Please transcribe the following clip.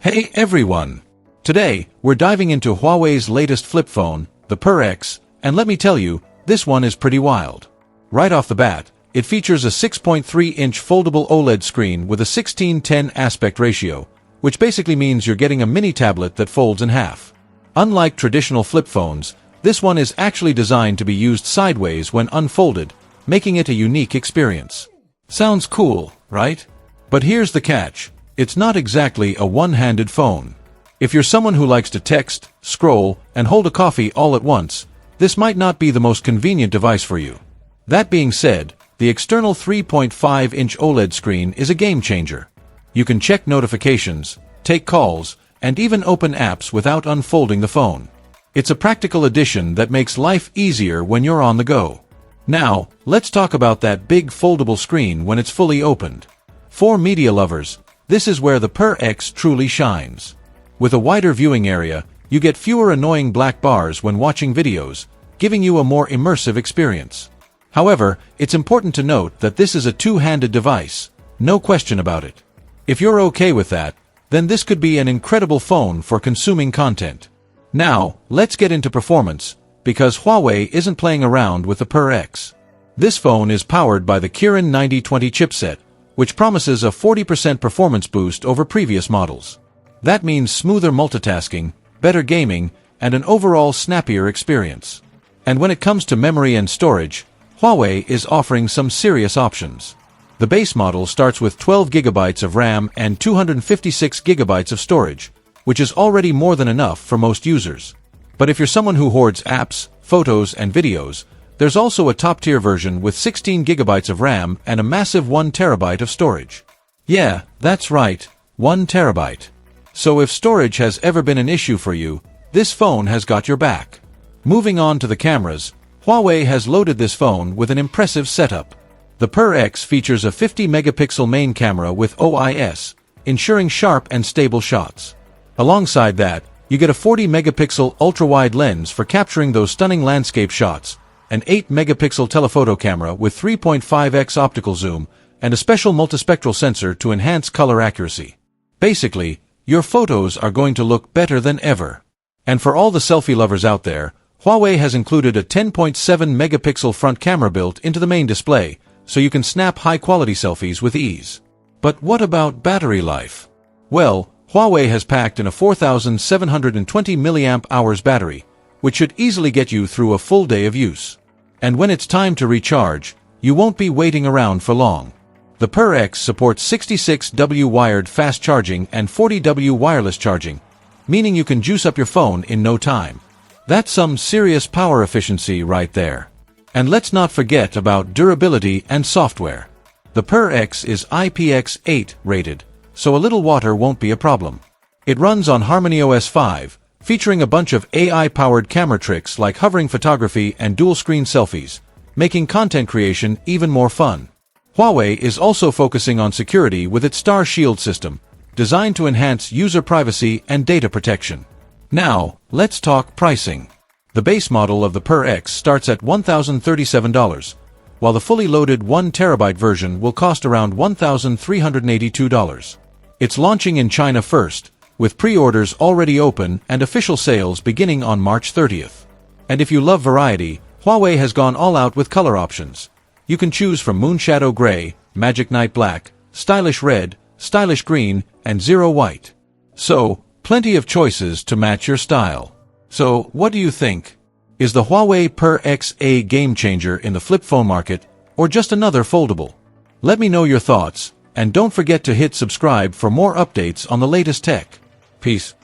Hey everyone! Today, we're diving into Huawei's latest flip phone, the Pura X, and let me tell you, this one is pretty wild. Right off the bat, it features a 6.3-inch foldable OLED screen with a 16:10 aspect ratio, which basically means you're getting a mini tablet that folds in half. Unlike traditional flip phones, this one is actually designed to be used sideways when unfolded, making it a unique experience. Sounds cool, right? But here's the catch. It's not exactly a one-handed phone. If you're someone who likes to text, scroll, and hold a coffee all at once, this might not be the most convenient device for you. That being said, the external 3.5-inch OLED screen is a game-changer. You can check notifications, take calls, and even open apps without unfolding the phone. It's a practical addition that makes life easier when you're on the go. Now, let's talk about that big foldable screen when it's fully opened. For media lovers, this is where the Pura X truly shines. With a wider viewing area, you get fewer annoying black bars when watching videos, giving you a more immersive experience. However, it's important to note that this is a two-handed device, no question about it. If you're okay with that, then this could be an incredible phone for consuming content. Now, let's get into performance, because Huawei isn't playing around with the Pura X. This phone is powered by the Kirin 9020 chipset, which promises a 40% performance boost over previous models. That means smoother multitasking, better gaming, and an overall snappier experience. And when it comes to memory and storage, Huawei is offering some serious options. The base model starts with 12 GB of RAM and 256 GB of storage, which is already more than enough for most users. But if you're someone who hoards apps, photos, and videos, there's also a top-tier version with 16 GB of RAM and a massive 1 TB of storage. Yeah, that's right, 1 TB. So if storage has ever been an issue for you, this phone has got your back. Moving on to the cameras, Huawei has loaded this phone with an impressive setup. The Pura X features a 50-megapixel main camera with OIS, ensuring sharp and stable shots. Alongside that, you get a 40-megapixel ultrawide lens for capturing those stunning landscape shots, an 8-megapixel telephoto camera with 3.5x optical zoom, and a special multispectral sensor to enhance color accuracy. Basically, your photos are going to look better than ever. And for all the selfie lovers out there, Huawei has included a 10.7-megapixel front camera built into the main display, so you can snap high-quality selfies with ease. But what about battery life? Well, Huawei has packed in a 4,720 mAh battery, which should easily get you through a full day of use. And when it's time to recharge, you won't be waiting around for long. The Pura X supports 66W wired fast charging and 40W wireless charging, meaning you can juice up your phone in no time. That's some serious power efficiency right there. And let's not forget about durability and software. The Pura X is IPX8 rated, so a little water won't be a problem. It runs on HarmonyOS 5, featuring a bunch of AI-powered camera tricks like hovering photography and dual-screen selfies, making content creation even more fun. Huawei is also focusing on security with its Star Shield system, designed to enhance user privacy and data protection. Now, let's talk pricing. The base model of the Pura X starts at $1,037, while the fully loaded 1 TB version will cost around $1,382. It's launching in China first, with pre-orders already open and official sales beginning on March 30th. And if you love variety, Huawei has gone all out with color options. You can choose from Moonshadow Gray, Magic Night Black, Stylish Red, Stylish Green, and Zero White. So, plenty of choices to match your style. So, what do you think? Is the Huawei Pura X a game-changer in the flip phone market, or just another foldable? Let me know your thoughts, and don't forget to hit subscribe for more updates on the latest tech. Peace.